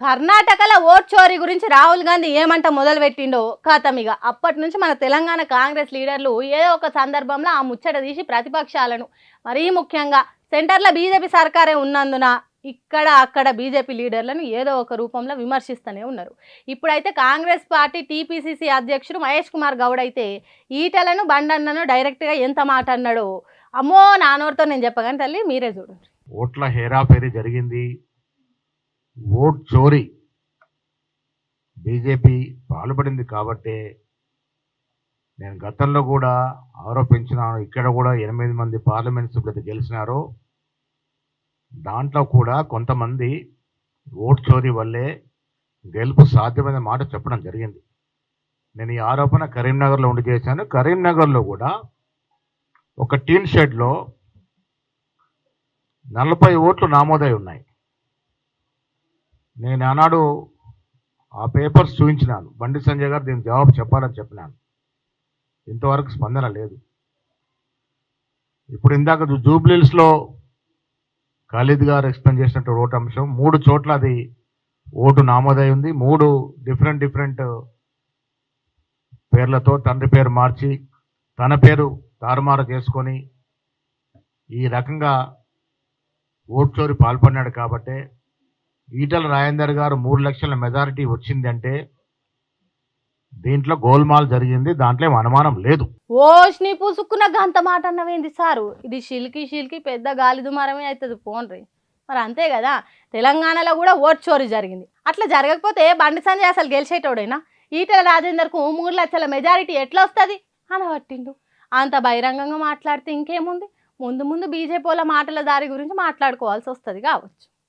కర్ణాటకలో ఓట్ చోరీ గురించి రాహుల్ గాంధీ ఏమంట మొదలు పెట్టిండో ఖాతమిగా అప్పటి నుంచి మన తెలంగాణ కాంగ్రెస్ లీడర్లు ఏదో ఒక సందర్భంలో ఆ ముచ్చట తీసి ప్రతిపక్షాలను మరీ ముఖ్యంగా సెంటర్లో బీజేపీ సర్కారే ఉన్నందున ఇక్కడ అక్కడ బీజేపీ లీడర్లను ఏదో ఒక రూపంలో విమర్శిస్తూనే ఉన్నారు. ఇప్పుడైతే కాంగ్రెస్ పార్టీ టీపీసీసీ అధ్యక్షుడు మహేష్ కుమార్ గౌడ్ అయితే ఈటలను బండన్నను డైరెక్ట్గా ఎంత మాట అన్నాడో అమ్మో నానోరితో నేను చెప్పగానే తల్లి మీరే చూడండి. ఓట్ల హేరాఫేరీ జరిగింది, ఓట్ చోరీ బీజేపీ పాల్పడింది కాబట్టే నేను గతంలో కూడా ఆరోపించినాను. ఇక్కడ కూడా 8 మంది పార్లమెంట్ సభ్యులు గెలిచినారు. దాంట్లో కూడా కొంతమంది ఓట్ చోరీ వల్లే గెలుపు సాధ్యమైన మాట చెప్పడం జరిగింది. నేను ఈ ఆరోపణ కరీంనగర్లో ఉండి చేశాను. కరీంనగర్లో కూడా ఒక టీన్ షెడ్లో 40 ఓట్లు నమోదై ఉన్నాయి. నేను ఆనాడు ఆ పేపర్స్ చూపించినాను. బండి సంజయ్ గారు దీనికి జవాబు చెప్పాలని చెప్పినాను. ఇంతవరకు స్పందన లేదు. ఇప్పుడు ఇందాక జూబ్లీహిల్స్లో ఖాళీద్ గారు ఎక్స్ప్లెయిన్ చేసినట్టు ఓటు అంశం 3 చోట్ల అది ఓటు నమోదై ఉంది. 3 డిఫరెంట్ పేర్లతో తండ్రి పేరు మార్చి తన పేరు తారుమారు చేసుకొని ఈ రకంగా ఓటు చోరీ పాల్పడినాడు. కాబట్టే ఈటల రాజేందర్ గారు 3 లక్షల మెజారిటీ వచ్చిందంటే దీంట్లో గోల్మాల్ జరిగింది, దాంట్లో అనుమానం లేదు. ఓష్ని పూసుకున్న గంత మాట అన్నవేంది సారు? ఇది షిల్కి పెద్ద గాలి దుమారమే అవుతుంది పోన్రి. మరి అంతే కదా, తెలంగాణలో కూడా ఓట్ చోరీ జరిగింది. అట్లా జరగకపోతే బండి సంజయ్ అసలు గెలిచేటోడైనా? ఈటల రాజేందర్కు 3 లక్షల మెజారిటీ ఎట్లా వస్తుంది అనబట్టిండు. అంత బహిరంగంగా మాట్లాడితే ఇంకేముంది, ముందు బీజేపీ వాళ్ళ మాటల దారి గురించి మాట్లాడుకోవాల్సి వస్తుంది కావచ్చు.